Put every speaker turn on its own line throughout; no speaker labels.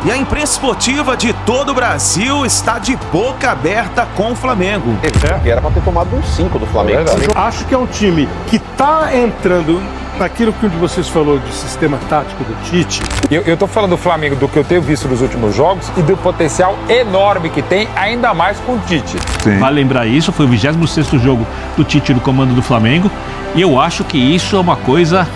E a imprensa esportiva de todo o Brasil está de boca aberta com o Flamengo.
Que era para ter tomado uns 5 do Flamengo.
Acho que é um time que está entrando naquilo que um de vocês falou de sistema tático do Tite.
Eu tô falando do Flamengo, do que eu tenho visto nos últimos jogos e do potencial enorme que tem, ainda mais com o Tite.
Sim. Vale lembrar isso, foi o 26º jogo do Tite no comando do Flamengo. E eu acho que isso é uma coisa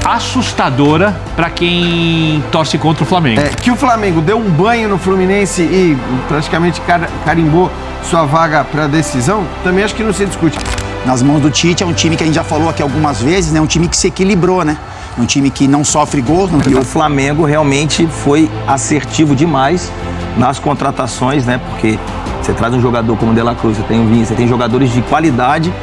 assustadora para quem torce contra o Flamengo.
Que o Flamengo deu um banho no Fluminense e praticamente carimbou sua vaga para a decisão, também acho que não se discute.
Nas mãos do Tite, é um time que a gente já falou aqui algumas vezes, né? Um time que se equilibrou, né? Um time que não sofre gols.
E o Flamengo realmente foi assertivo demais nas contratações, né? Porque você traz um jogador como o De La Cruz, você tem jogadores de qualidade.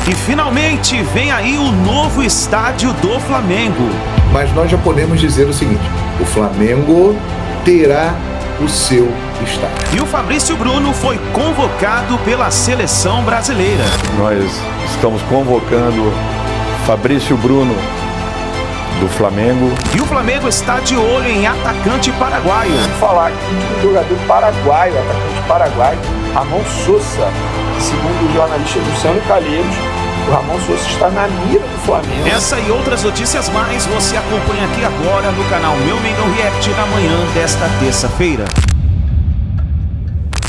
E finalmente vem aí o novo estádio do Flamengo.
Mas nós já podemos dizer o seguinte: o Flamengo terá o seu estádio.
E o Fabrício Bruno foi convocado pela seleção brasileira.
Nós estamos convocando Fabrício Bruno do Flamengo.
E o Flamengo está de olho em atacante paraguaio.
Vou falar aqui de um jogador paraguaio, atacante paraguaio, Ramon Sosa. Segundo o jornalista Luciano Calheiros, o Ramon Sosa está na mira do Flamengo.
Essa e outras notícias mais você acompanha aqui agora no canal Meu Mengão React na manhã desta terça-feira.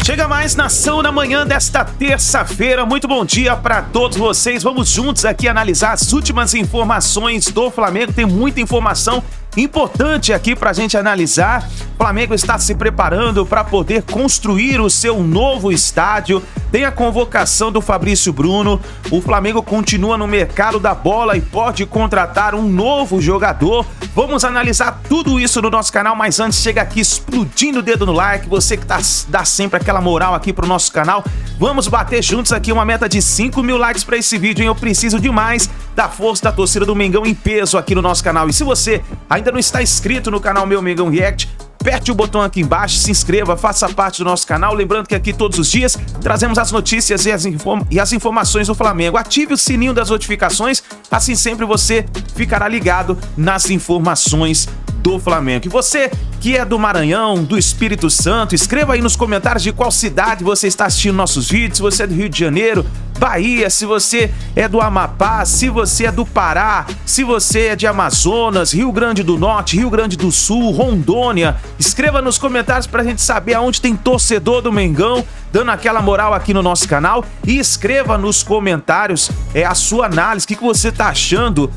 Chega mais Nação na manhã desta terça-feira. Muito bom dia para todos vocês. Vamos juntos aqui analisar as últimas informações do Flamengo. Tem muita informação importante aqui pra gente analisar. O Flamengo está se preparando para poder construir o seu novo estádio. Tem a convocação do Fabrício Bruno. O Flamengo continua no mercado da bola e pode contratar um novo jogador. Vamos analisar tudo isso no nosso canal, mas antes chega aqui explodindo o dedo no like. Você que dá sempre aquela moral aqui pro nosso canal. Vamos bater juntos aqui uma meta de 5.000 likes para esse vídeo, hein? Eu preciso demais da força da torcida do Mengão em peso aqui no nosso canal. E se você ainda não está inscrito no canal Meu Mengão React, aperte o botão aqui embaixo, se inscreva, faça parte do nosso canal. Lembrando que aqui todos os dias trazemos as notícias e as informações do Flamengo. Ative o sininho das notificações, assim sempre você ficará ligado nas informações do Flamengo. E você que é do Maranhão, do Espírito Santo, escreva aí nos comentários de qual cidade você está assistindo nossos vídeos. Se você é do Rio de Janeiro, Bahia, se você é do Amapá, se você é do Pará, se você é de Amazonas, Rio Grande do Norte, Rio Grande do Sul, Rondônia. Escreva nos comentários pra gente saber aonde tem torcedor do Mengão, dando aquela moral aqui no nosso canal. E escreva nos comentários a sua análise, o que você tá achando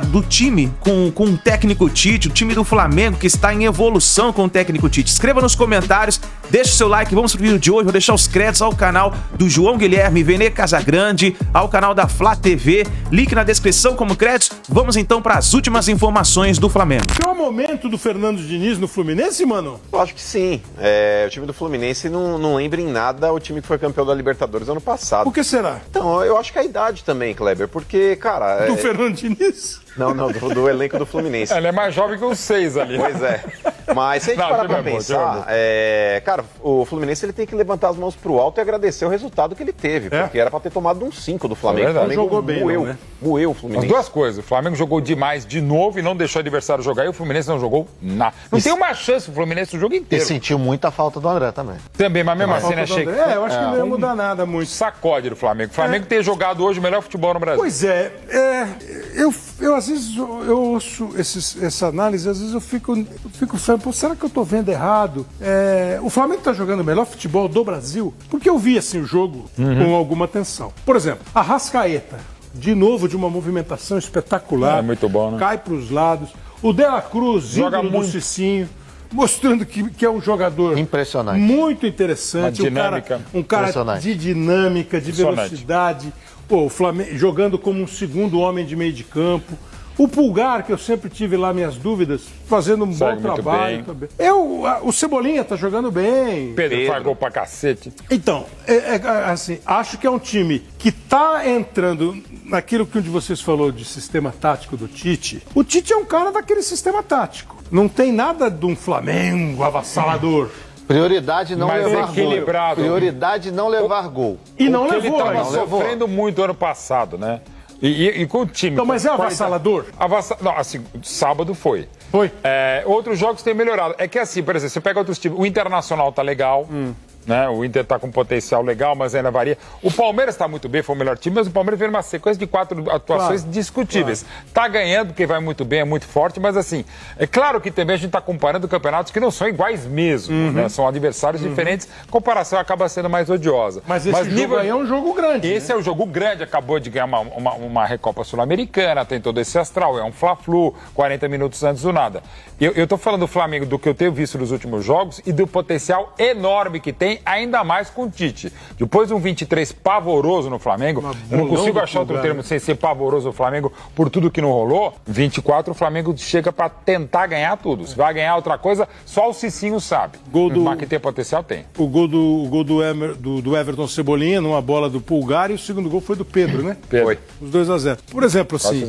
do time com o técnico Tite, o time do Flamengo que está em evolução com o técnico Tite. Escreva nos comentários, deixa o seu like, vamos pro vídeo de hoje. Vou deixar os créditos ao canal do João Guilherme Vene Casagrande, ao canal da Flá TV, link na descrição como créditos. Vamos então para as últimas informações do Flamengo.
É o momento do Fernando Diniz no Fluminense, mano?
Eu acho que sim. O time do Fluminense não lembra em nada o time que foi campeão da Libertadores ano passado.
Por que será?
Então, eu acho que a idade também, Kleber, porque, cara...
Do Fernando Diniz?
Não, do elenco do Fluminense.
Ele é mais jovem que os 6 ali.
Pois é. Mas se a gente parar pra pensar, cara, o Fluminense ele tem que levantar as mãos pro alto e agradecer o resultado que ele teve, porque era pra ter tomado uns 5 do Flamengo.
O
Flamengo
jogou bem,
moeu o Fluminense.
As duas coisas, o Flamengo jogou demais de novo e não deixou o adversário jogar, e o Fluminense não jogou nada. Não tem uma chance o Fluminense no jogo inteiro.
E sentiu muita falta do André também.
Também, mas mesmo assim, né, Sheik?
Eu acho que não ia mudar nada muito.
Sacode do Flamengo. O Flamengo ter jogado hoje o melhor futebol no Brasil.
Pois é, eu às vezes eu ouço essa análise, às vezes eu fico falando, pô, será que eu tô vendo errado? O Flamengo tá jogando o melhor futebol do Brasil? Porque eu vi assim o jogo com alguma atenção. Por exemplo, a Arrascaeta, de novo de uma movimentação espetacular.
Muito bom, né?
Cai pros lados. O De La Cruz, joga muito. Do Cicinho, mostrando que é um jogador
impressionante,
muito interessante, um cara de dinâmica, de velocidade. Pô, o Flamengo jogando como um segundo homem de meio de campo. O Pulgar, que eu sempre tive lá minhas dúvidas, fazendo um bom trabalho também. O Cebolinha tá jogando bem.
Pedro faz gol pra cacete.
Então, assim, acho que é um time que tá entrando naquilo que um de vocês falou de sistema tático do Tite. O Tite é um cara daquele sistema tático. Não tem nada de um Flamengo avassalador.
Prioridade não levar
equilibrado.
Gol. Prioridade não levar gol.
E não levou.
Ele tava sofrendo muito ano passado, né? E com o time...
Então, mas é avassalador?
Não, assim, sábado foi.
Foi.
Outros jogos têm melhorado. É que assim, por exemplo, você pega outros times. O Internacional tá legal. Né? O Inter tá com um potencial legal, mas ainda varia. O Palmeiras tá muito bem, foi o melhor time, mas o Palmeiras veio numa sequência de 4 atuações discutíveis. Tá ganhando, porque vai muito bem, é muito forte, mas assim, é claro que também a gente tá comparando campeonatos que não são iguais mesmo, né? São adversários diferentes, a comparação acaba sendo mais odiosa.
Mas esse jogo aí é um jogo grande.
Esse é o jogo grande, acabou de ganhar uma Recopa Sul-Americana, tem todo esse astral, é um Fla-Flu, 40 minutos antes do nada. Eu tô falando do Flamengo, do que eu tenho visto nos últimos jogos e do potencial enorme que tem, ainda mais com o Tite. Depois de um 23 pavoroso no Flamengo, eu não consigo achar outro termo sem ser pavoroso no Flamengo por tudo que não rolou. 24, o Flamengo chega pra tentar ganhar tudo. Se vai ganhar outra coisa, só o Cicinho sabe. Mas que tem potencial, tem.
O gol do Everton Cebolinha, numa bola do Pulgar, e o segundo gol foi do Pedro, né?
Foi.
Os 2-0. Por exemplo, assim,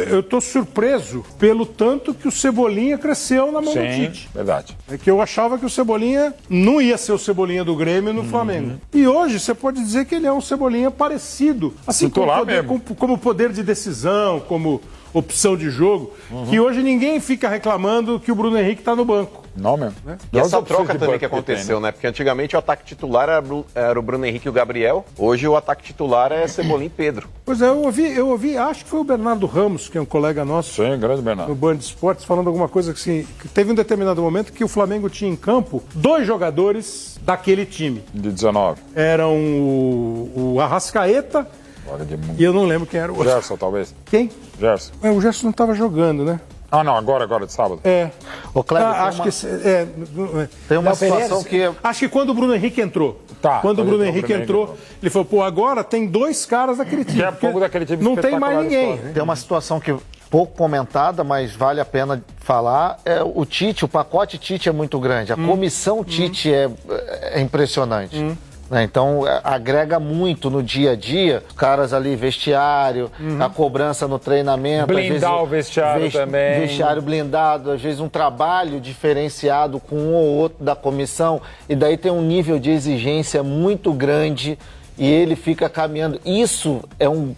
eu tô surpreso pelo tanto que o Cebolinha cresceu na mão do Tite.
Verdade.
É que eu achava que o Cebolinha não ia ser o Cebolinha do Grêmio no Flamengo. E hoje você pode dizer que ele é um Cebolinha parecido. Assim, como poder de decisão, como opção de jogo, que hoje ninguém fica reclamando que o Bruno Henrique está no banco.
Não mesmo.
Né?
E essa troca também que aconteceu, né? Porque antigamente o ataque titular era o Bruno Henrique e o Gabriel. Hoje o ataque titular é Cebolinha e Pedro.
Pois é, eu ouvi, acho que foi o Bernardo Ramos, que é um colega nosso.
Sim, grande Bernardo.
No Band de Esportes, falando alguma coisa que, assim, que teve um determinado momento que o Flamengo tinha em campo 2 jogadores daquele time.
De 19.
Eram o Arrascaeta e eu não lembro quem era o outro.
Gerson, talvez.
Quem?
Gerson.
O Gerson não estava jogando, né?
Ah, não, agora de sábado.
O Kleber, tem uma situação que...
Acho que quando o Bruno Henrique entrou. Quando o Bruno Henrique entrou, ele falou, pô, agora tem 2 caras daquele time.
Pouco daquele time
não tem mais ninguém.
Tem uma situação que pouco comentada, mas vale a pena falar, é o Tite, o pacote Tite é muito grande. A comissão Tite é impressionante. Então, agrega muito no dia a dia, caras ali, vestiário, a cobrança no treinamento.
Blindar o vestiário também.
Vestiário blindado, às vezes um trabalho diferenciado com um ou outro da comissão, e daí tem um nível de exigência muito grande e ele fica caminhando. Isso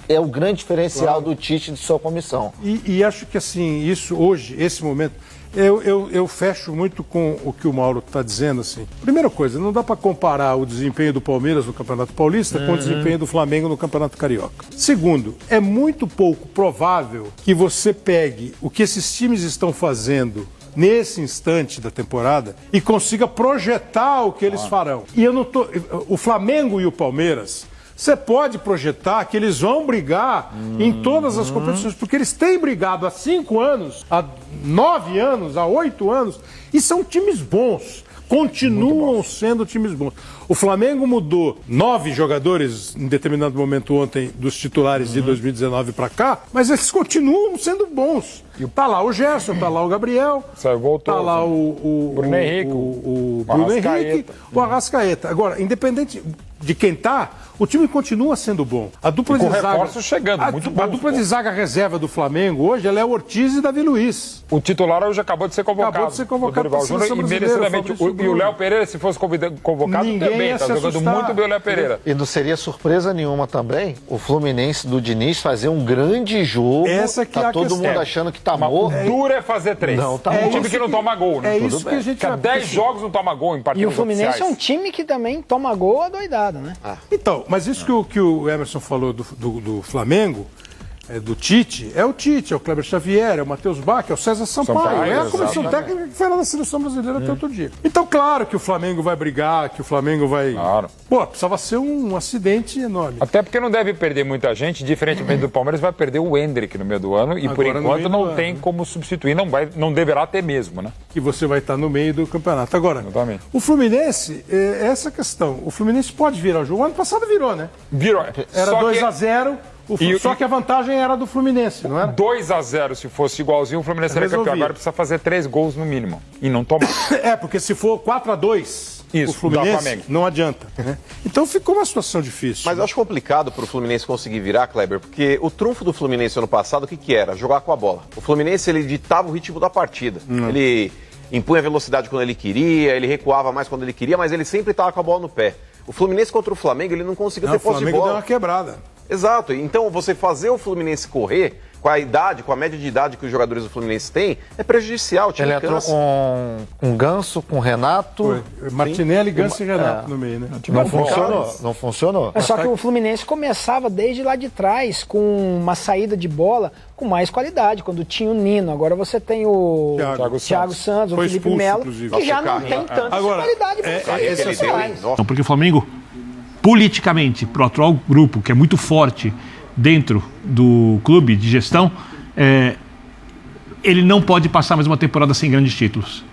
é o grande diferencial do Tite de sua comissão.
E acho que assim, isso hoje, esse momento... Eu fecho muito com o que o Mauro está dizendo, assim. Primeira coisa, não dá para comparar o desempenho do Palmeiras no Campeonato Paulista com o desempenho do Flamengo no Campeonato Carioca. Segundo, é muito pouco provável que você pegue o que esses times estão fazendo nesse instante da temporada e consiga projetar o que eles farão. E eu não tô... O Flamengo e o Palmeiras... Você pode projetar que eles vão brigar em todas as competições, porque eles têm brigado há 5 anos, há 9 anos, há 8 anos, e são times bons, continuam sendo times bons. O Flamengo mudou 9 jogadores em determinado momento ontem dos titulares de 2019 para cá, mas eles continuam sendo bons. Tá lá o Gerson, tá lá o Gabriel, tá lá o
Bruno Henrique,
o Bruno Henrique, o Arrascaeta. Agora, independente de quem tá, o time continua sendo bom. A dupla de zaga
chegando, muito bom.
A dupla de zaga reserva do Flamengo hoje, ela é o Ortiz e Davi Luiz.
O titular hoje acabou de ser convocado.
Acabou de ser convocado
para a seleção brasileira, e merecidamente. E o Léo Pereira, se fosse convocado, também tá jogando muito bem o Léo Pereira.
E não seria surpresa nenhuma também o Fluminense do Diniz fazer um grande jogo.
Essa que
tá todo mundo achando que tá morto.
O duro é fazer 3.
Não, tá
um time que não toma gol, né?
É isso que a gente...
10 jogos não toma gol em partidas
oficiais. E o Fluminense
oficiais.
é um time que também toma gol adoidado, né?
Então, mas isso que o Emerson falou do Flamengo, do Tite, é o Tite, é o Kleber Xavier, é o Matheus Bach, é o César Sampaio, é a comissão técnica que foi lá da seleção brasileira até outro dia. Então, claro que o Flamengo vai brigar, que o Flamengo vai...
Claro.
Pô, precisava ser um acidente enorme.
Até porque não deve perder muita gente, diferentemente do Palmeiras, vai perder o Hendrick no meio do ano e, por enquanto, não tem como substituir, não deverá ter mesmo, né?
Que você vai estar no meio do campeonato. Agora,
exatamente.
O Fluminense, é essa questão, o Fluminense pode virar o jogo. O ano passado virou, né?
Virou.
Era 2-0... Só que a vantagem era do Fluminense, não era?
2-0, se fosse igualzinho, o Fluminense era campeão. Agora precisa fazer 3 gols no mínimo. E não tomar.
Porque se for 4-2, o Fluminense, não adianta. Né? Então ficou uma situação difícil.
Mas eu acho complicado pro Fluminense conseguir virar, Kleber, porque o trunfo do Fluminense ano passado, o que era? Jogar com a bola. O Fluminense, ele ditava o ritmo da partida. Ele impunha velocidade quando ele queria, ele recuava mais quando ele queria, mas ele sempre estava com a bola no pé. O Fluminense contra o Flamengo, ele não conseguiu ter posse de bola.
O Flamengo deu uma quebrada.
Exato. Então, você fazer o Fluminense correr com a idade, com a média de idade que os jogadores do Fluminense têm, é prejudicial.
Ele entrou com Ganso, com Renato.
Foi. Martinelli, Ganso e Renato no meio, né?
Não funcionou.
É só que o Fluminense começava desde lá de trás com uma saída de bola com mais qualidade, quando tinha o Nino. Agora você tem o Thiago Santos, o Felipe Melo, que já não tem tanta qualidade
Porque o Flamengo, politicamente, pro atual grupo, que é muito forte dentro do clube de gestão, ele não pode passar mais uma temporada sem grandes títulos.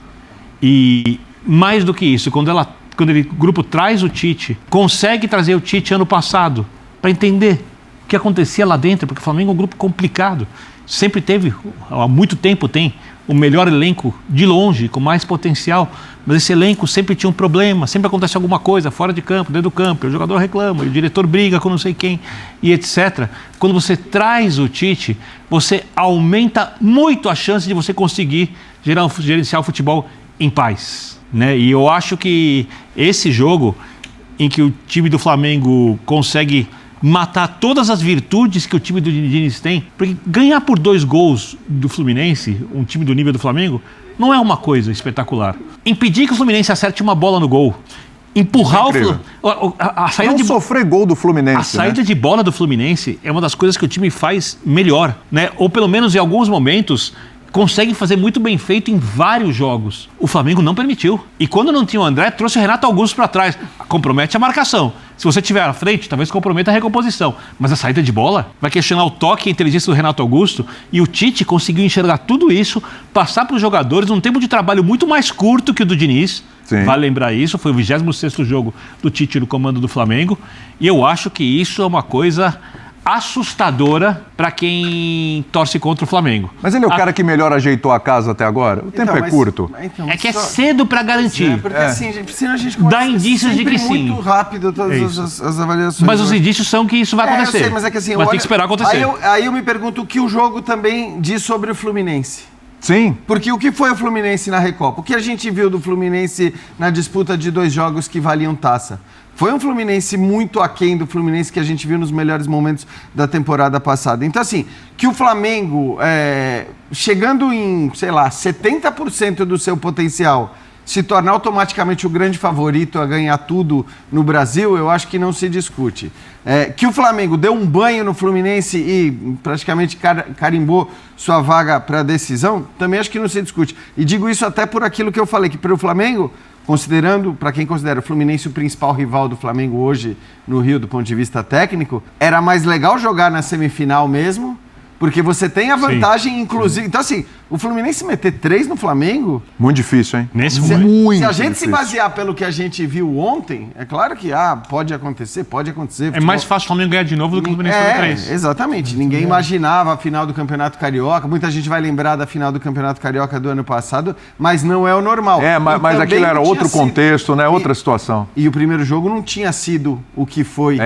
E mais do que isso, quando o grupo traz o Tite, consegue trazer o Tite ano passado, para entender o que acontecia lá dentro, porque o Flamengo é um grupo complicado. Sempre teve, há muito tempo tem, o melhor elenco de longe, com mais potencial, mas esse elenco sempre tinha um problema, sempre acontece alguma coisa fora de campo, dentro do campo, o jogador reclama, o diretor briga com não sei quem, e etc. Quando você traz o Tite, você aumenta muito a chance de você conseguir gerenciar o futebol em paz, né? E eu acho que esse jogo, em que o time do Flamengo consegue matar todas as virtudes que o time do Diniz tem, porque ganhar por 2 gols do Fluminense, um time do nível do Flamengo, não é uma coisa espetacular. Impedir que o Fluminense acerte uma bola no gol, empurrar a saída
não sofrer gol do Fluminense.
A saída de bola do Fluminense é uma das coisas que o time faz melhor, né? Ou pelo menos em alguns momentos consegue fazer muito bem feito em vários jogos. O Flamengo não permitiu. E quando não tinha o André, trouxe o Renato Augusto para trás. Compromete a marcação. Se você estiver à frente, talvez comprometa a recomposição. Mas a saída de bola vai questionar o toque e a inteligência do Renato Augusto. E o Tite conseguiu enxergar tudo isso, passar para os jogadores num tempo de trabalho muito mais curto que o do Diniz. Sim. Vale lembrar isso. Foi o 26º jogo do Tite no comando do Flamengo. E eu acho que isso é uma coisa assustadora para quem torce contra o Flamengo.
Mas ele é o cara que melhor ajeitou a casa até agora? O tempo é curto.
É que é cedo para garantir.
Porque assim, senão a gente
dá indícios de que sim.
Muito rápido todas as avaliações.
Mas os indícios são que isso vai acontecer.
Eu sei, mas é que assim,
tem que esperar acontecer.
Aí eu me pergunto o que o jogo também diz sobre o Fluminense.
Sim.
Porque o que foi o Fluminense na Recopa? O que a gente viu do Fluminense na disputa de 2 jogos que valiam taça? Foi um Fluminense muito aquém do Fluminense que a gente viu nos melhores momentos da temporada passada. Então, assim, que o Flamengo, chegando em, 70% do seu potencial, se tornar automaticamente o grande favorito a ganhar tudo no Brasil, eu acho que não se discute. Que o Flamengo deu um banho no Fluminense e praticamente carimbou sua vaga para a decisão, também acho que não se discute. E digo isso até por aquilo que eu falei, que para o Flamengo, considerando, para quem considera o Fluminense o principal rival do Flamengo hoje no Rio do ponto de vista técnico, era mais legal jogar na semifinal mesmo, porque você tem a vantagem, inclusive... Então, assim, o Fluminense meter 3 no Flamengo...
Muito difícil, hein?
Se a gente se basear pelo que a gente viu ontem, é claro que pode acontecer.
É mais fácil o Flamengo ganhar de novo do que o Fluminense fazer 3.
Exatamente. Ninguém imaginava a final do Campeonato Carioca. Muita gente vai lembrar da final do Campeonato Carioca do ano passado, mas não é o normal.
Mas aquilo era outro contexto, né? Outra situação.
E o primeiro jogo não tinha sido o que foi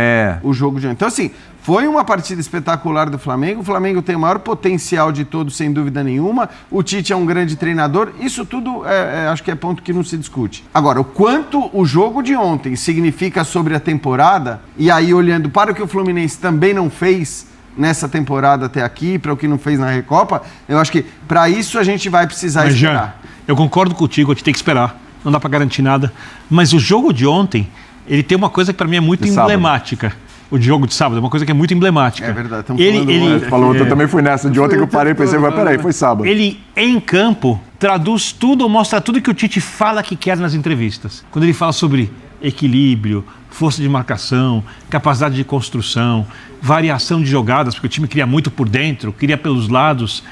o jogo de ontem. Então, assim... Foi uma partida espetacular do Flamengo. O Flamengo tem o maior potencial de todos, sem dúvida nenhuma. O Tite é um grande treinador. Isso tudo, acho que é ponto que não se discute. Agora, o quanto o jogo de ontem significa sobre a temporada, e aí olhando para o que o Fluminense também não fez nessa temporada até aqui, para o que não fez na Recopa, eu acho que para isso a gente vai precisar esperar.
Eu concordo contigo, a gente tem que esperar. Não dá para garantir nada. Mas o jogo de ontem, ele tem uma coisa que para mim é muito emblemática. O jogo de sábado é uma coisa que é muito emblemática.
É verdade.
Eu também fui nessa de ontem que eu parei e pensei, mas peraí, foi sábado.
Ele, em campo, traduz tudo, mostra tudo que o Tite fala que quer nas entrevistas. Quando ele fala sobre equilíbrio, força de marcação, capacidade de construção, variação de jogadas, porque o time cria muito por dentro, cria pelos lados.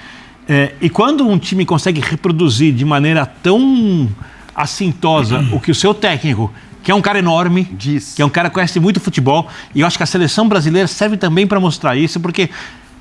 E quando um time consegue reproduzir de maneira tão assintosa o que o seu técnico, que é um cara enorme, que é um cara que conhece muito futebol, e eu acho que a seleção brasileira serve também para mostrar isso, porque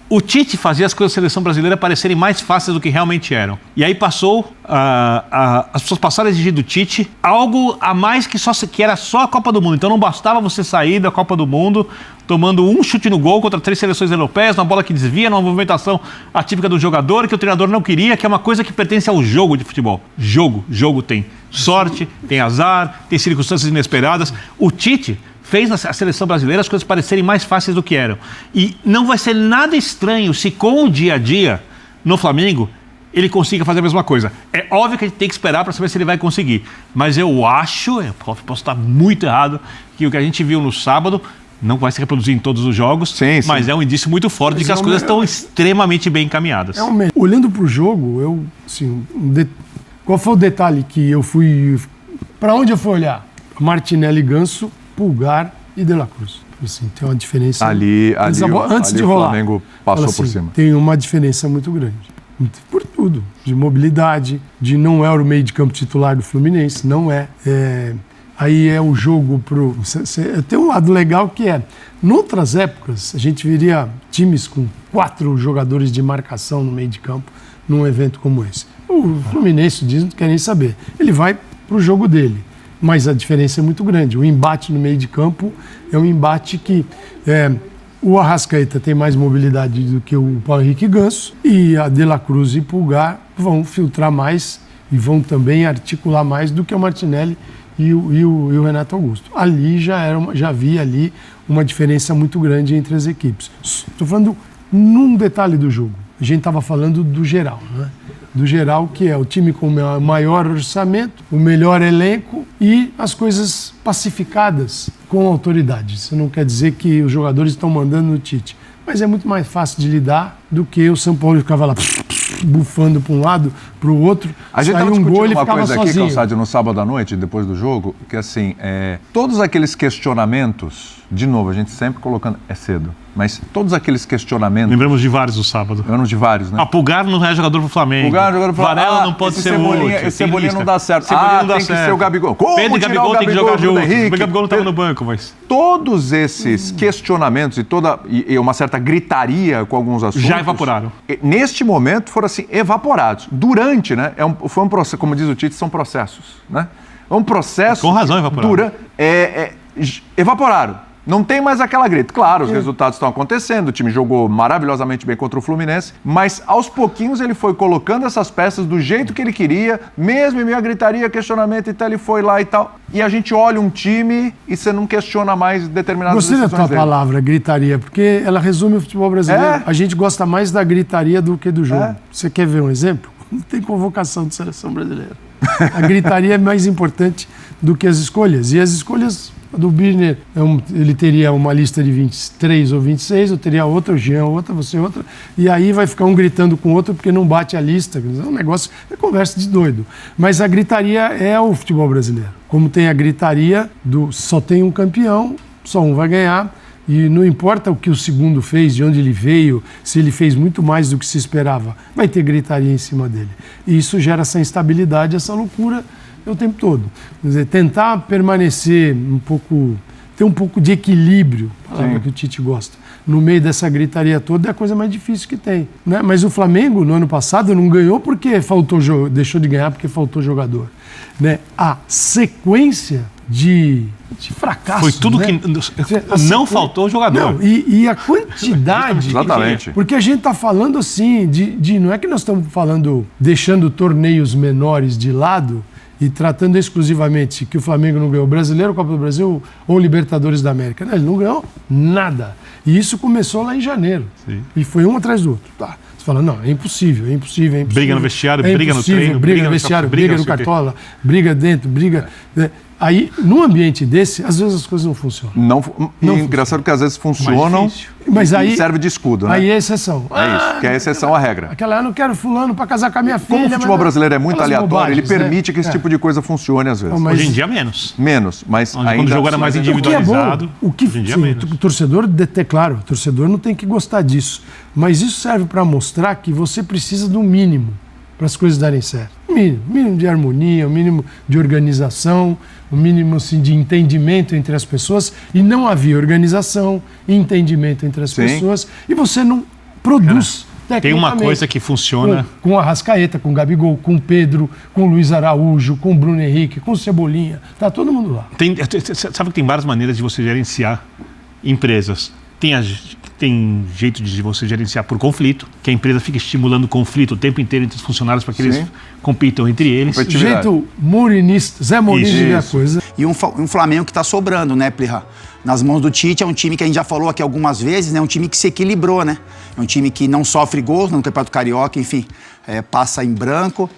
o Tite fazia as coisas da seleção brasileira parecerem mais fáceis do que realmente eram. E aí passou, as pessoas passaram a exigir do Tite algo a mais que era só a Copa do Mundo. Então não bastava você sair da Copa do Mundo tomando um chute no gol contra 3 seleções europeias, uma bola que desvia, numa movimentação atípica do jogador, que o treinador não queria, que é uma coisa que pertence ao jogo de futebol. Jogo tem sorte, tem azar, tem circunstâncias inesperadas. O Tite fez na seleção brasileira as coisas parecerem mais fáceis do que eram. E não vai ser nada estranho se com o dia a dia, no Flamengo, ele consiga fazer a mesma coisa. É óbvio que a gente tem que esperar para saber se ele vai conseguir. Mas eu acho, eu posso estar muito errado, que o que a gente viu no sábado não vai se reproduzir em todos os jogos, mas é um indício muito forte de que as coisas estão extremamente bem encaminhadas.
Olhando para o jogo, qual foi o detalhe que eu fui... Para onde eu fui olhar? Martinelli, Ganso, Pulgar e De La Cruz. Assim, tem uma diferença... Antes de rolar,
o Flamengo passou por cima.
Tem uma diferença muito grande. Por tudo. De mobilidade, de não é o meio de campo titular do Fluminense, não é. Aí é um jogo pro... Tem um lado legal que é, em outras épocas, a gente viria times com 4 jogadores de marcação no meio de campo num evento como esse. O Fluminense diz, não quer nem saber. Ele vai pro jogo dele. Mas a diferença é muito grande. O embate no meio de campo é um embate que... o Arrascaeta tem mais mobilidade do que o Paulo Henrique Ganso, e a De La Cruz e Pulgar vão filtrar mais e vão também articular mais do que o Martinelli e o Renato Augusto. Ali já havia ali uma diferença muito grande entre as equipes. Estou falando num detalhe do jogo. A gente estava falando do geral, né? Do geral, que é o time com o maior orçamento, o melhor elenco e as coisas pacificadas com autoridade. Isso não quer dizer que os jogadores estão mandando no Tite, mas é muito mais fácil de lidar do que o São Paulo ficava lá bufando para um lado, para o outro.
A gente estava discutindo uma coisa aqui, Calçade, no sábado à noite, depois do jogo, que assim, todos aqueles questionamentos, de novo, a gente sempre colocando, é cedo, mas todos aqueles questionamentos...
Lembramos de vários do sábado.
Lembramos de vários, né?
Pulgar não é jogador pro Flamengo.
Pulgar é jogador pro Flamengo.
Varela não pode ser útil.
Esse Cebolinha não dá certo.
Cebolinha não dá
tem
certo.
que ser o Gabigol. Como
Pedro e Gabigol tem que jogar junto. O Gabigol não estava no banco, mas...
Todos esses questionamentos e uma certa gritaria com alguns assuntos...
Já evaporaram.
Neste momento foram assim, evaporados. Durante, né? Foi um processo, como diz o Tite, são processos, né? É um processo...
Com razão evaporaram.
Evaporaram. Não tem mais aquela grita. Claro, os resultados estão acontecendo, o time jogou maravilhosamente bem contra o Fluminense, mas aos pouquinhos ele foi colocando essas peças do jeito que ele queria, mesmo em meio à gritaria, questionamento e tal, ele foi lá e tal. E a gente olha um time e você não questiona mais determinadas decisões dele.
Gostei da tua palavra, gritaria, porque ela resume o futebol brasileiro. A gente gosta mais da gritaria do que do jogo. Você quer ver um exemplo? Não tem convocação de seleção brasileira. A gritaria é mais importante do que as escolhas. E as escolhas... do Birner, ele teria uma lista de 23 ou 26, eu teria outra, o Jean outra, você outra, e aí vai ficar um gritando com o outro porque não bate a lista. É um negócio, é conversa de doido. Mas a gritaria é o futebol brasileiro. Como tem a gritaria do só tem um campeão, só um vai ganhar, e não importa o que o segundo fez, de onde ele veio, se ele fez muito mais do que se esperava, vai ter gritaria em cima dele. E isso gera essa instabilidade, essa loucura o tempo todo. Quer dizer, tentar permanecer ter um pouco de equilíbrio, palavra que o Tite gosta, no meio dessa gritaria toda é a coisa mais difícil que tem, né? Mas o Flamengo, no ano passado, não ganhou porque deixou de ganhar porque faltou jogador, né? A sequência de fracasso.
Foi tudo, né? Que não faltou jogador.
Não, e a quantidade...
Exatamente.
Porque a gente está falando assim, não é que nós estamos falando, deixando torneios menores de lado e tratando exclusivamente que o Flamengo não ganhou o Brasileiro, Copa do Brasil ou Libertadores da América. Ele não ganhou nada. E isso começou lá em janeiro. Sim. E foi um atrás do outro. Tá. Você fala, não, é impossível.
Briga no vestiário, briga no treino.
Briga no vestiário, briga no cartola, briga dentro, briga... Aí, num ambiente desse, às vezes as coisas não funcionam.
Não engraçado que às vezes funcionam
mas aí,
e serve de escudo, né?
Aí é exceção.
É isso, que é exceção à regra.
Aquela, eu não quero fulano para casar com a minha filha.
Como o futebol brasileiro é muito aleatório, ele permite que esse tipo de coisa funcione às vezes.
Hoje em dia menos.
Menos, mas ainda...
Quando o jogo era mais individualizado,
hoje em dia menos. O torcedor, claro, o torcedor não tem que gostar disso. Mas isso serve para mostrar que você precisa do mínimo para as coisas darem certo. Mínimo de harmonia, o mínimo de organização, o mínimo assim, de entendimento entre as pessoas. E não havia organização, entendimento entre as pessoas. E você não produz tecnicamente.
Tem uma coisa que funciona...
Com a Arrascaeta, com o Gabigol, com o Pedro, com o Luiz Araújo, com o Bruno Henrique, com o Cebolinha. Está todo mundo lá.
Sabe que tem várias maneiras de você gerenciar empresas. Tem tem jeito de você gerenciar por conflito, que a empresa fica estimulando conflito o tempo inteiro entre os funcionários para que eles compitam entre eles.
Jeito mourinista, Zé Mourinho é a coisa.
E um Flamengo que está sobrando, né, Plirra? Nas mãos do Tite, é um time que a gente já falou aqui algumas vezes, né? Um time que se equilibrou, né? É um time que não sofre gols no Campeonato Carioca, enfim, passa em branco.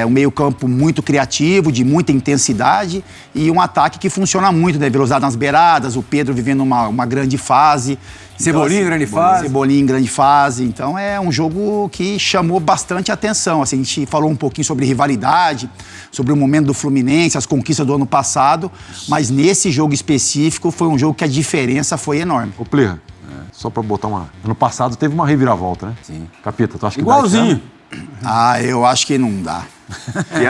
Um meio-campo muito criativo, de muita intensidade e um ataque que funciona muito, né? Velocidade nas beiradas, o Pedro vivendo uma grande fase.
Cebolinha em grande fase.
Cebolinha em grande fase. Então é um jogo que chamou bastante atenção. Assim, a gente falou um pouquinho sobre rivalidade, sobre o momento do Fluminense, as conquistas do ano passado, mas nesse jogo específico foi um jogo que a diferença foi enorme.
Ô, Plirra, só pra botar uma... Ano passado teve uma reviravolta, né?
Sim.
Capita, tu acha que
igualzinho.
Eu acho que não dá.
E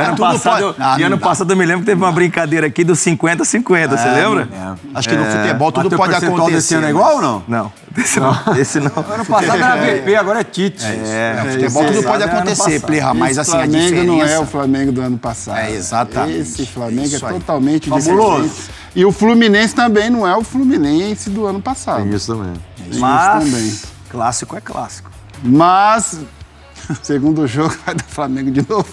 ano passado eu me lembro que teve uma brincadeira aqui dos 50-50, você lembra?
Acho que no futebol tudo pode acontecer.
Desse ano é igual ou não?
Não, esse não.
Ano passado era VP, agora é Tite.
No futebol tudo pode acontecer, Plirra, mas assim, a diferença...
Flamengo não é o Flamengo do ano passado.
Exatamente.
Esse Flamengo é totalmente diferente. E o Fluminense também não é o Fluminense do ano passado.
Isso também.
Mas clássico é clássico.
Mas... Segundo jogo, vai dar Flamengo de novo.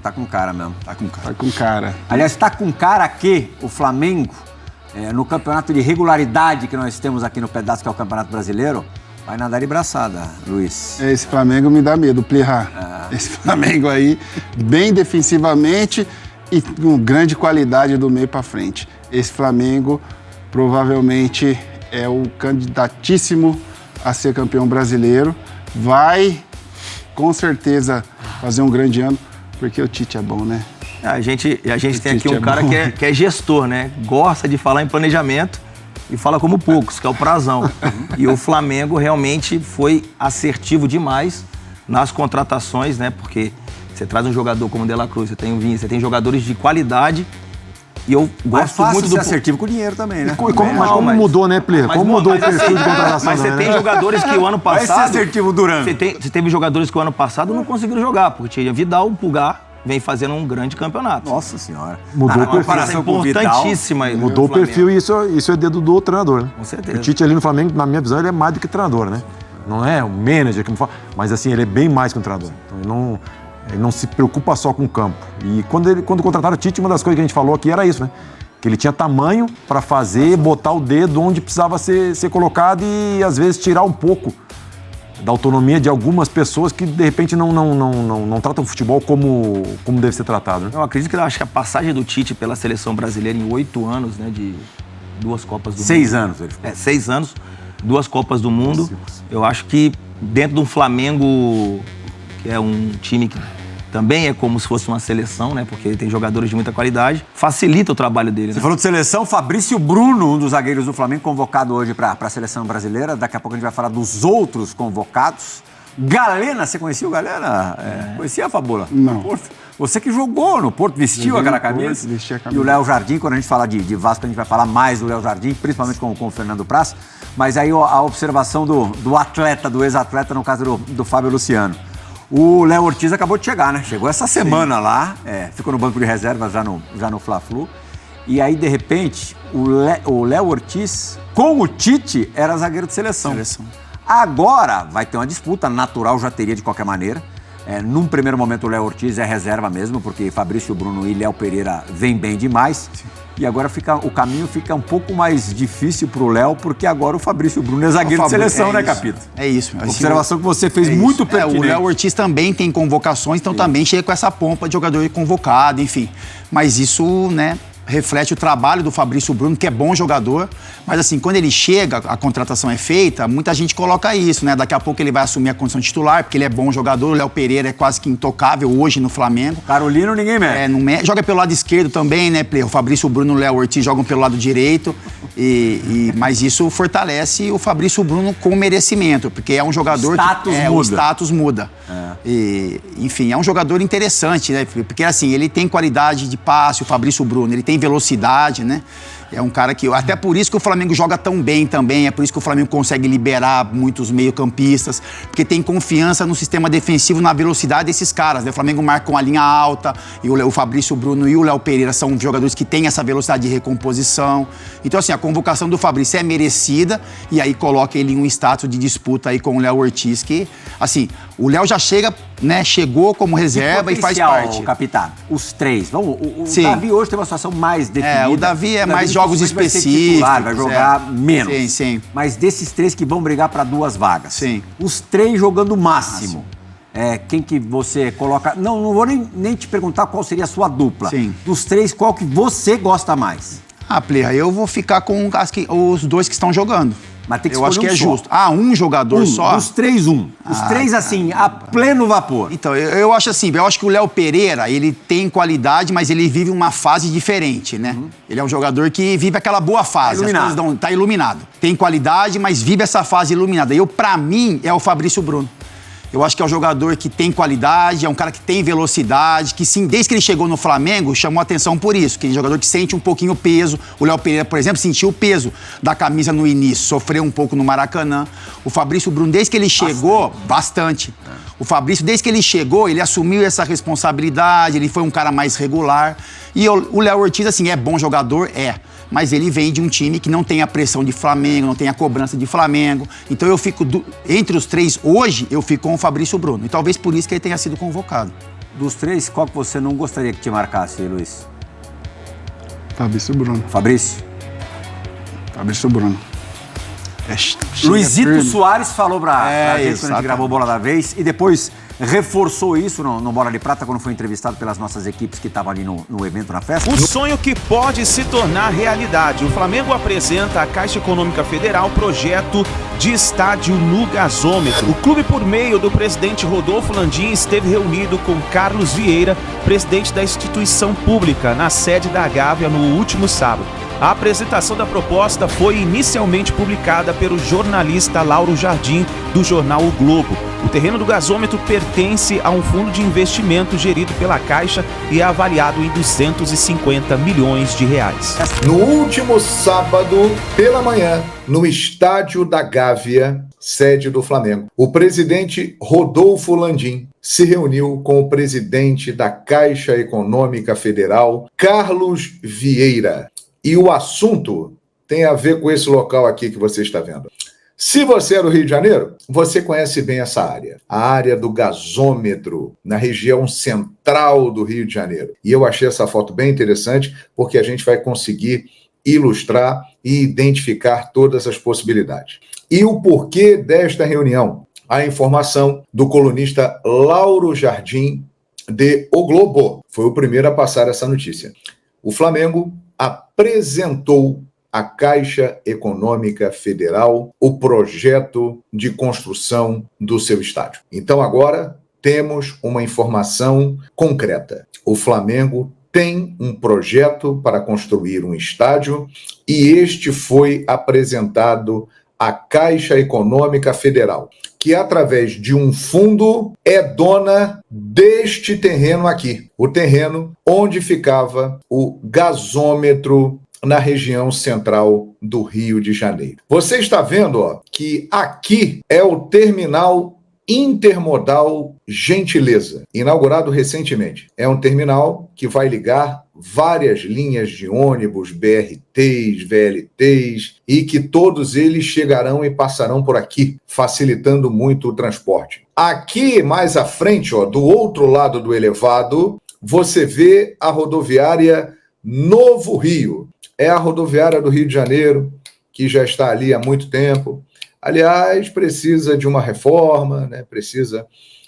Tá com cara mesmo.
Tá com cara.
Aliás, tá com cara que o Flamengo, no campeonato de regularidade que nós temos aqui no pedaço, que é o Campeonato Brasileiro, vai nadar de braçada, Luiz.
Esse Flamengo me dá medo, Plirra. Esse Flamengo aí, bem defensivamente e com grande qualidade do meio pra frente. Esse Flamengo provavelmente é o candidatíssimo a ser campeão brasileiro. Vai... com certeza fazer um grande ano, porque o Tite é bom, né?
A gente tem aqui um cara que é gestor, né? Gosta de falar em planejamento e fala como poucos, que é o Prazão. E o Flamengo realmente foi assertivo demais nas contratações, né? Porque você traz um jogador como o De La Cruz, você tem o Vinha, você tem jogadores de qualidade. E eu gosto muito do...
assertivo com o dinheiro também, né?
Como mudou, né, Plirra? Como mudou o perfil de contratação?
Mas você tem jogadores que o ano passado...
Vai ser assertivo durante.
Você teve jogadores que o ano passado não conseguiram jogar, porque tinha Vidal, o Pulgar vem fazendo um grande campeonato.
Nossa Senhora.
Mudou o perfil.
Uma importantíssima.
Mudou o perfil e isso é dedo do treinador, né?
Com certeza.
O Tite ali no Flamengo, na minha visão, ele é mais do que treinador, né? Não é um manager, como fala, mas assim, ele é bem mais que um treinador. Então ele não se preocupa só com o campo. E quando contrataram o Tite, uma das coisas que a gente falou aqui era isso, né? Que ele tinha tamanho para fazer, botar o dedo onde precisava ser colocado e, às vezes, tirar um pouco da autonomia de algumas pessoas que, de repente, não tratam o futebol como deve ser tratado. Né?
Eu acredito que a passagem do Tite pela seleção brasileira em 8 anos, né, de 2 Copas do Mundo.
6 anos ele ficou.
6 anos, 2 Copas do Mundo. Eu acho que dentro de um Flamengo, que é um time que também é como se fosse uma seleção, né? Porque ele tem jogadores de muita qualidade. Facilita o trabalho dele, né?
Você falou de seleção, Fabrício Bruno, um dos zagueiros do Flamengo, convocado hoje para a seleção brasileira. Daqui a pouco a gente vai falar dos outros convocados. Galena, você conhecia o Galena? Conhecia a Fabula?
Não.
Porto. Você que jogou no Porto, vestiu aquela camisa.
Vesti a camisa.
E o Léo Jardim, quando a gente falar de Vasco, a gente vai falar mais do Léo Jardim, principalmente com o Fernando Praz. Mas aí a observação do atleta, do ex-atleta, no caso do Fábio Luciano. O Léo Ortiz acabou de chegar, né? Chegou essa semana lá, ficou no banco de reservas já no Fla-Flu. E aí, de repente, o Léo Ortiz, com o Tite, era zagueiro de seleção. Agora vai ter uma disputa natural, já teria de qualquer maneira. Num primeiro momento, o Léo Ortiz é reserva mesmo, porque Fabrício Bruno e Léo Pereira vêm bem demais. Sim. E agora o caminho fica um pouco mais difícil pro Léo, porque agora o Fabrício Bruno é zagueiro de seleção, né, Capito?
É isso.
A observação que você fez muito pertinente.
O Léo Ortiz também tem convocações, então também chega com essa pompa de jogador convocado, enfim. Mas isso, né, reflete o trabalho do Fabrício Bruno, que é bom jogador, mas assim, quando ele chega, a contratação é feita, muita gente coloca isso, né? Daqui a pouco ele vai assumir a condição titular, porque ele é bom jogador, o Léo Pereira é quase que intocável hoje no Flamengo.
Carolino ninguém mexe.
Joga pelo lado esquerdo também, né, Play? O Fabrício Bruno e o Léo Ortiz jogam pelo lado direito, mas isso fortalece o Fabrício Bruno com merecimento, porque é um jogador... O status muda. Enfim, é um jogador interessante, né, porque assim, ele tem qualidade de passe, o Fabrício Bruno, ele tem velocidade, né? É um cara que... Até por isso que o Flamengo joga tão bem também, é por isso que o Flamengo consegue liberar muitos meio-campistas, porque tem confiança no sistema defensivo, na velocidade desses caras, né? O Flamengo marca uma linha alta, e o Fabrício Bruno e o Léo Pereira são jogadores que têm essa velocidade de recomposição. Então, assim, a convocação do Fabrício é merecida, e aí coloca ele em um status de disputa aí com o Léo Ortiz, que, assim, o Léo já chega, né, chegou como reserva e faz parte.
Capitão, os três. Vamos, o Davi hoje tem uma situação mais definida.
O Davi é mais jogos específicos.
Vai jogar menos.
Sim, sim.
Mas desses três que vão brigar para 2 vagas.
Sim.
Os 3 jogando o máximo. Quem que você coloca... Não vou nem te perguntar qual seria a sua dupla.
Sim.
Dos 3, qual que você gosta mais?
Plirra, eu vou ficar com os 2 que estão jogando.
Mas tem que
eu acho que é
só.
Justo. Um jogador só?
Os 3, Os 3, assim, a pleno vapor.
Então, eu acho assim, eu acho que o Léo Pereira, ele tem qualidade, mas ele vive uma fase diferente, né? Ele é um jogador que vive aquela boa fase. Tá iluminado. Tem qualidade, mas vive essa fase iluminada. Pra mim, é o Fabrício Bruno. Eu acho que é um jogador que tem qualidade, é um cara que tem velocidade, que sim, desde que ele chegou no Flamengo, chamou atenção por isso, que é um jogador que sente um pouquinho o peso. O Léo Pereira, por exemplo, sentiu o peso da camisa no início, sofreu um pouco no Maracanã. O Fabrício Bruno, desde que ele chegou, bastante. O Fabrício, desde que ele chegou, ele assumiu essa responsabilidade, ele foi um cara mais regular. E o Léo Ortiz, assim, é bom jogador? Mas ele vem de um time que não tem a pressão de Flamengo, não tem a cobrança de Flamengo. Então eu fico, entre os 3 hoje, eu fico com o Fabrício Bruno. E talvez por isso que ele tenha sido convocado.
Dos 3, qual que você não gostaria que te marcasse, Luiz?
Fabrício Bruno.
Fabrício
Bruno.
Luizito Soares falou pra gente quando a gente gravou Bola da Vez e depois reforçou isso no Bola de Prata quando foi entrevistado pelas nossas equipes que estavam ali no evento, na festa.
Um sonho que pode se tornar realidade. O Flamengo apresenta à Caixa Econômica Federal projeto de estádio no gasômetro. O clube, por meio do presidente Rodolfo Landim, esteve reunido com Carlos Vieira, presidente da instituição pública, na sede da Gávea no último sábado. A apresentação da proposta foi inicialmente publicada pelo jornalista Lauro Jardim, do jornal O Globo. O terreno do gasômetro pertence a um fundo de investimento gerido pela Caixa e é avaliado em 250 milhões de reais.
No último sábado, pela manhã, no estádio da Gávea, sede do Flamengo, o presidente Rodolfo Landim se reuniu com o presidente da Caixa Econômica Federal, Carlos Vieira. E o assunto tem a ver com esse local aqui que você está vendo. Se você é do Rio de Janeiro, você conhece bem essa área. A área do gasômetro, na região central do Rio de Janeiro. E eu achei essa foto bem interessante, porque a gente vai conseguir ilustrar e identificar todas as possibilidades. E o porquê desta reunião? A informação do colunista Lauro Jardim, de O Globo. Foi o primeiro a passar essa notícia. O Flamengo apresentou à Caixa Econômica Federal o projeto de construção do seu estádio. Então agora temos uma informação concreta. O Flamengo tem um projeto para construir um estádio e este foi apresentado à Caixa Econômica Federal, que através de um fundo é dona deste terreno aqui, o terreno onde ficava o gasômetro na região central do Rio de Janeiro. Você está vendo, que aqui é o terminal intermodal Gentileza, inaugurado recentemente. É um terminal que vai ligar várias linhas de ônibus, BRTs, VLTs, e que todos eles chegarão e passarão por aqui, facilitando muito o transporte. Aqui, mais à frente, do outro lado do elevado, você vê a rodoviária Novo Rio. É a rodoviária do Rio de Janeiro, que já está ali há muito tempo. Aliás, precisa de uma reforma, né? Precisa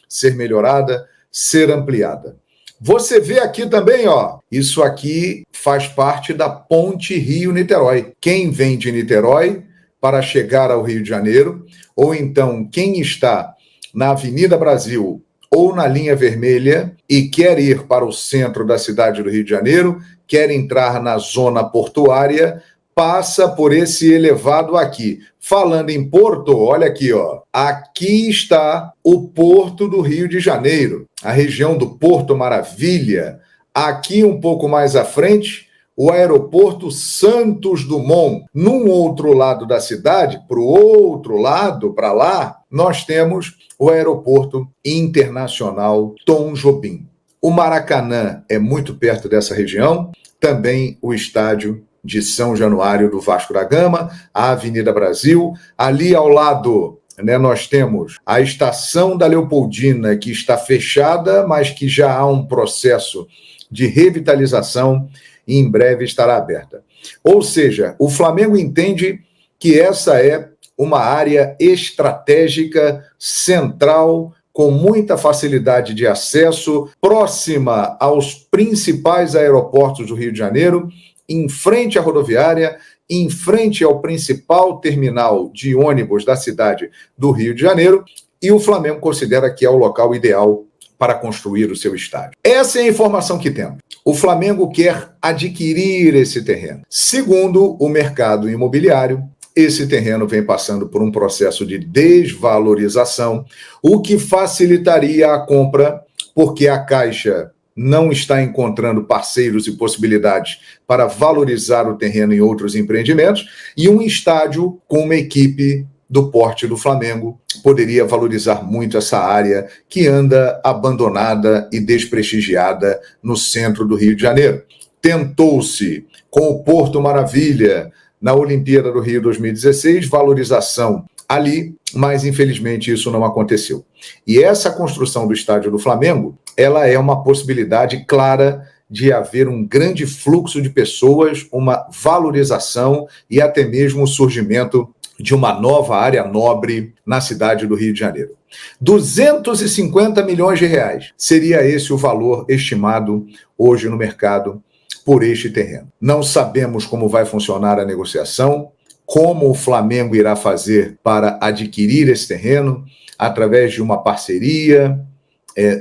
ser melhorada, ser ampliada. Você vê aqui também, isso aqui faz parte da Ponte Rio-Niterói. Quem vem de Niterói para chegar ao Rio de Janeiro, ou então quem está na Avenida Brasil ou na linha vermelha e quer ir para o centro da cidade do Rio de Janeiro, quer entrar na zona portuária, passa por esse elevado aqui. Falando em porto, olha aqui, aqui está o Porto do Rio de Janeiro, a região do Porto Maravilha. Aqui um pouco mais à frente, o aeroporto Santos Dumont. Num outro lado da cidade, para o outro lado, para lá, nós temos o aeroporto internacional Tom Jobim. O Maracanã é muito perto dessa região, também o estádio de São Januário do Vasco da Gama, a Avenida Brasil, ali ao lado, né, nós temos a estação da Leopoldina, que está fechada, mas que já há um processo de revitalização e em breve estará aberta. Ou seja, o Flamengo entende que essa é uma área estratégica, central, com muita facilidade de acesso, próxima aos principais aeroportos do Rio de Janeiro, em frente à rodoviária, em frente ao principal terminal de ônibus da cidade do Rio de Janeiro, e o Flamengo considera que é o local ideal para construir o seu estádio. Essa é a informação que temos. O Flamengo quer adquirir esse terreno. Segundo o mercado imobiliário, esse terreno vem passando por um processo de desvalorização, o que facilitaria a compra, porque a Caixa não está encontrando parceiros e possibilidades para valorizar o terreno em outros empreendimentos, e um estádio com uma equipe do porte do Flamengo poderia valorizar muito essa área que anda abandonada e desprestigiada no centro do Rio de Janeiro. Tentou-se, com o Porto Maravilha, na Olimpíada do Rio 2016, valorização ali, mas infelizmente isso não aconteceu. E essa construção do estádio do Flamengo, ela é uma possibilidade clara de haver um grande fluxo de pessoas, uma valorização e até mesmo o surgimento de uma nova área nobre na cidade do Rio de Janeiro. 250 milhões de reais seria esse o valor estimado hoje no mercado por este terreno. Não sabemos como vai funcionar a negociação, como o Flamengo irá fazer para adquirir esse terreno, através de uma parceria,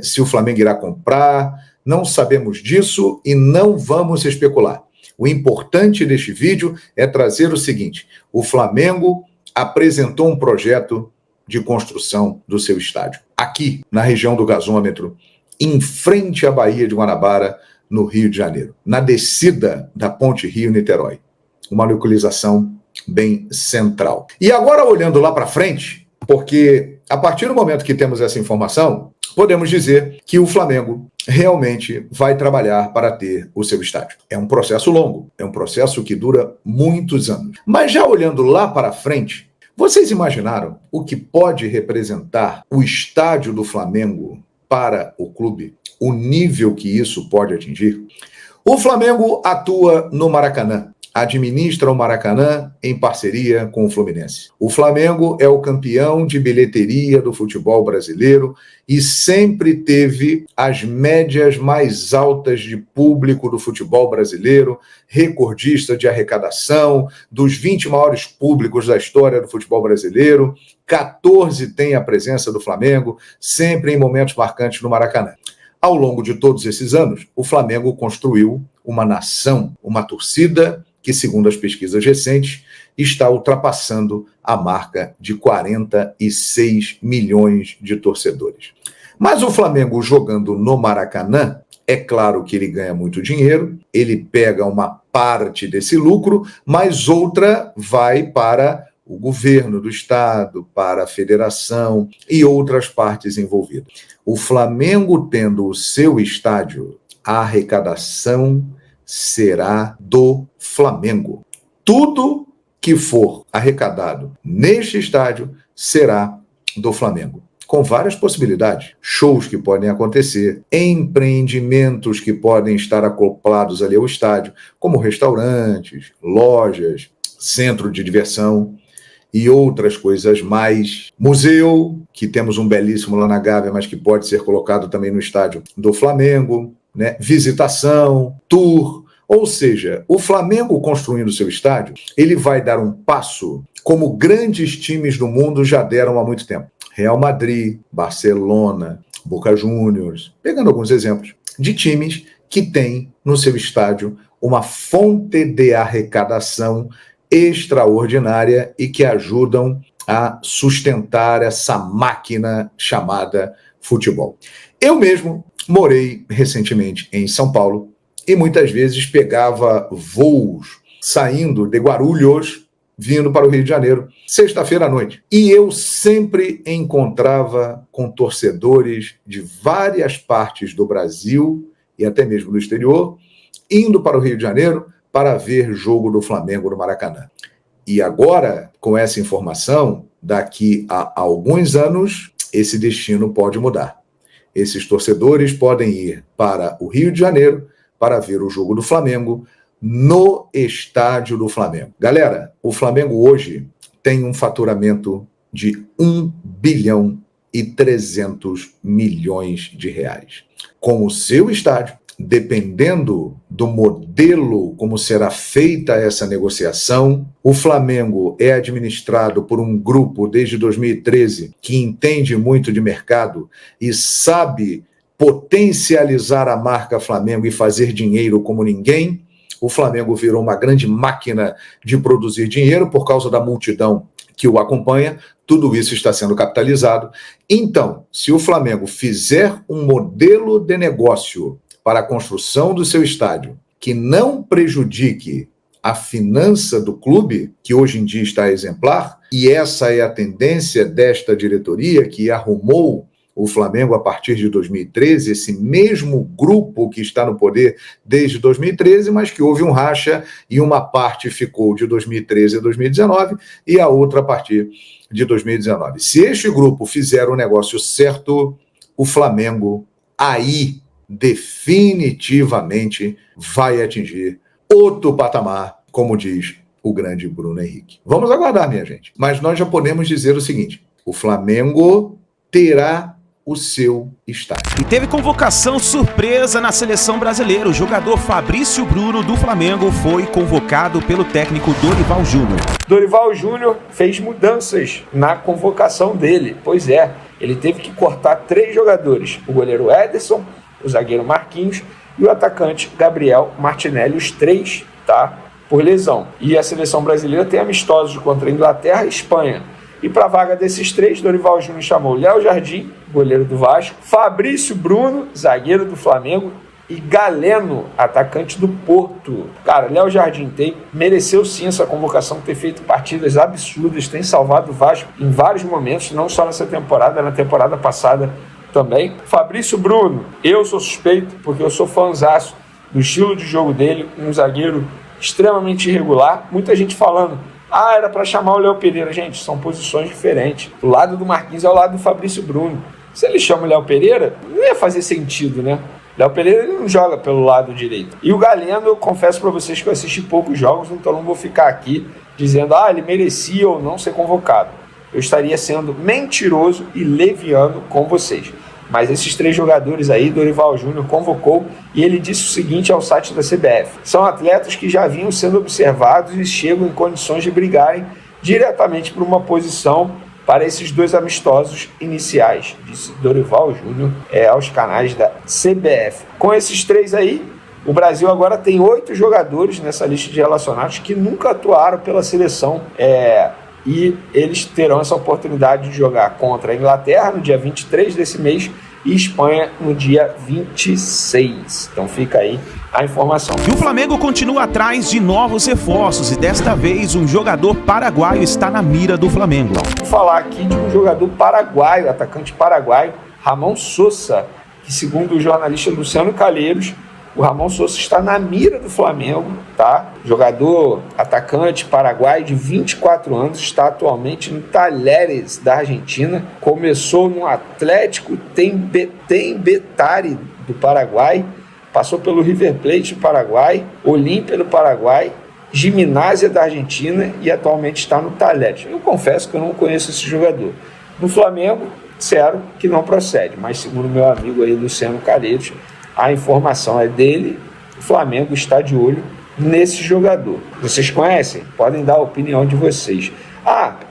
se o Flamengo irá comprar, não sabemos disso e não vamos especular. O importante deste vídeo é trazer o seguinte: o Flamengo apresentou um projeto de construção do seu estádio, aqui na região do gasômetro, em frente à Baía de Guanabara, no Rio de Janeiro, na descida da Ponte Rio-Niterói. Uma localização bem central. E agora, olhando lá para frente, porque a partir do momento que temos essa informação, podemos dizer que o Flamengo realmente vai trabalhar para ter o seu estádio. É um processo longo, é um processo que dura muitos anos. Mas já olhando lá para frente, vocês imaginaram o que pode representar o estádio do Flamengo para o clube? O nível que isso pode atingir? O Flamengo atua no Maracanã, administra o Maracanã em parceria com o Fluminense. O Flamengo é o campeão de bilheteria do futebol brasileiro e sempre teve as médias mais altas de público do futebol brasileiro, recordista de arrecadação, dos 20 maiores públicos da história do futebol brasileiro, 14 tem a presença do Flamengo, sempre em momentos marcantes no Maracanã. Ao longo de todos esses anos, o Flamengo construiu uma nação, uma torcida que, segundo as pesquisas recentes, está ultrapassando a marca de 46 milhões de torcedores. Mas o Flamengo jogando no Maracanã, é claro que ele ganha muito dinheiro, ele pega uma parte desse lucro, mas outra vai para o governo do estado, para a federação e outras partes envolvidas. O Flamengo tendo o seu estádio, a arrecadação será do Flamengo. Tudo que for arrecadado neste estádio será do Flamengo, com várias possibilidades. Shows que podem acontecer, empreendimentos que podem estar acoplados ali ao estádio, como restaurantes, lojas, centro de diversão e outras coisas mais. Museu, que temos um belíssimo lá na Gávea, mas que pode ser colocado também no estádio do Flamengo, né? Visitação, tour. Ou seja, o Flamengo construindo seu estádio, ele vai dar um passo como grandes times do mundo já deram há muito tempo. Real Madrid, Barcelona, Boca Juniors, pegando alguns exemplos de times que têm no seu estádio uma fonte de arrecadação extraordinária e que ajudam a sustentar essa máquina chamada futebol. Eu mesmo morei recentemente em São Paulo e muitas vezes pegava voos saindo de Guarulhos, vindo para o Rio de Janeiro, sexta-feira à noite. E eu sempre encontrava com torcedores de várias partes do Brasil e até mesmo do exterior, indo para o Rio de Janeiro para ver jogo do Flamengo no Maracanã. E agora, com essa informação, daqui a alguns anos, esse destino pode mudar. Esses torcedores podem ir para o Rio de Janeiro para ver o jogo do Flamengo no estádio do Flamengo. Galera, o Flamengo hoje tem um faturamento de 1 bilhão e 300 milhões de reais. Com o seu estádio, dependendo do modelo como será feita essa negociação, o Flamengo é administrado por um grupo desde 2013 que entende muito de mercado e sabe potencializar a marca Flamengo e fazer dinheiro como ninguém. O Flamengo virou uma grande máquina de produzir dinheiro por causa da multidão que o acompanha. Tudo isso está sendo capitalizado. Então, se o Flamengo fizer um modelo de negócio para a construção do seu estádio que não prejudique a finança do clube, que hoje em dia está exemplar, e essa é a tendência desta diretoria que arrumou o Flamengo a partir de 2013, esse mesmo grupo que está no poder desde 2013, mas que houve um racha e uma parte ficou de 2013 a 2019 e a outra a partir de 2019. Se este grupo fizer o negócio certo, o Flamengo aí definitivamente vai atingir outro patamar, como diz o grande Bruno Henrique. Vamos aguardar, minha gente. Mas nós já podemos dizer o seguinte: o Flamengo terá o seu estádio.
E teve convocação surpresa na seleção brasileira. O jogador Fabrício Bruno do Flamengo foi convocado pelo técnico Dorival Júnior.
Dorival Júnior fez mudanças na convocação dele. Pois é, ele teve que cortar 3 jogadores: o goleiro Ederson, o zagueiro Marquinhos e o atacante Gabriel Martinelli, os 3, tá, por lesão. E a seleção brasileira tem amistosos contra a Inglaterra e Espanha. E para a vaga desses 3, Dorival Júnior chamou Léo Jardim, goleiro do Vasco, Fabrício Bruno, zagueiro do Flamengo, e Galeno, atacante do Porto. Cara, Léo Jardim mereceu sim essa convocação, ter feito partidas absurdas, tem salvado o Vasco em vários momentos, não só nessa temporada, na temporada passada também. Fabrício Bruno, eu sou suspeito, porque eu sou fãzaço do estilo de jogo dele, um zagueiro extremamente irregular. Muita gente falando: era para chamar o Léo Pereira. Gente, são posições diferentes. O lado do Marquinhos é o lado do Fabrício Bruno. Se ele chama o Léo Pereira, não ia fazer sentido, né? Léo Pereira ele não joga pelo lado direito. E o Galeno, eu confesso para vocês que eu assisti poucos jogos, então não vou ficar aqui dizendo ele merecia ou não ser convocado. Eu estaria sendo mentiroso e leviano com vocês. Mas esses 3 jogadores aí, Dorival Júnior convocou, e ele disse o seguinte ao site da CBF: são atletas que já vinham sendo observados e chegam em condições de brigarem diretamente por uma posição para esses 2 amistosos iniciais, disse Dorival Júnior aos canais da CBF. Com esses 3 aí, o Brasil agora tem 8 jogadores nessa lista de relacionados que nunca atuaram pela seleção, e eles terão essa oportunidade de jogar contra a Inglaterra no dia 23 desse mês e Espanha no dia 26. Então fica aí a informação.
E o Flamengo continua atrás de novos reforços e desta vez um jogador paraguaio está na mira do Flamengo.
Vou falar aqui de um jogador paraguaio, atacante paraguaio, Ramon Sosa, que segundo o jornalista Luciano Calheiros, o Ramon Sosa está na mira do Flamengo, tá? Jogador, atacante paraguaio de 24 anos, está atualmente no Talleres da Argentina. Começou no Atlético Tembetari do Paraguai, passou pelo River Plate do Paraguai, Olímpia do Paraguai, Gimnasia da Argentina e atualmente está no Talleres. Eu confesso que eu não conheço esse jogador. No Flamengo, disseram que não procede, mas segundo meu amigo aí, Luciano Calheiros, a informação é dele. O Flamengo está de olho nesse jogador. Vocês conhecem? Podem dar a opinião de vocês.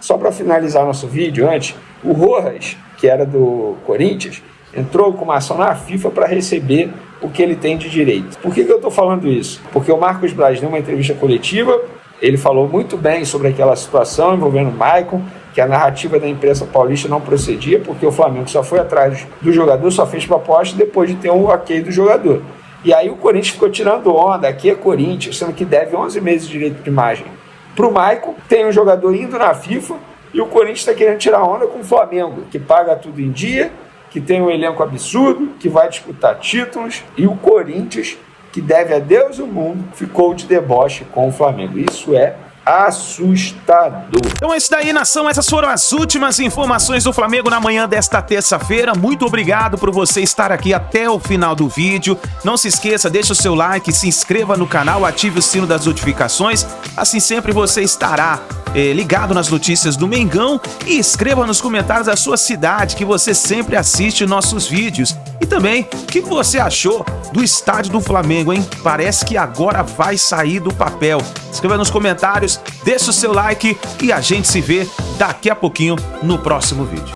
Só para finalizar nosso vídeo antes, o Rojas, que era do Corinthians, entrou com uma ação na FIFA para receber o que ele tem de direito. Por que eu estou falando isso? Porque o Marcos Braz deu uma entrevista coletiva, ele falou muito bem sobre aquela situação envolvendo o Maicon, que a narrativa da imprensa paulista não procedia, porque o Flamengo só foi atrás do jogador, só fez proposta depois de ter um ok do jogador. E aí o Corinthians ficou tirando onda, aqui é Corinthians, sendo que deve 11 meses de direito de imagem pro Maicon, tem um jogador indo na FIFA, e o Corinthians está querendo tirar onda com o Flamengo, que paga tudo em dia, que tem um elenco absurdo, que vai disputar títulos, e o Corinthians, que deve a Deus e o mundo, ficou de deboche com o Flamengo. Isso é assustador.
Então é isso daí, nação. Essas foram as últimas informações do Flamengo na manhã desta terça-feira. Muito obrigado por você estar aqui até o final do vídeo. Não se esqueça, deixa o seu like, se inscreva no canal, ative o sino das notificações. Assim sempre você estará ligado nas notícias do Mengão, e escreva nos comentários a sua cidade, que você sempre assiste nossos vídeos. E também, o que você achou do estádio do Flamengo, hein? Parece que agora vai sair do papel. Escreva nos comentários, deixa o seu like e a gente se vê daqui a pouquinho no próximo vídeo.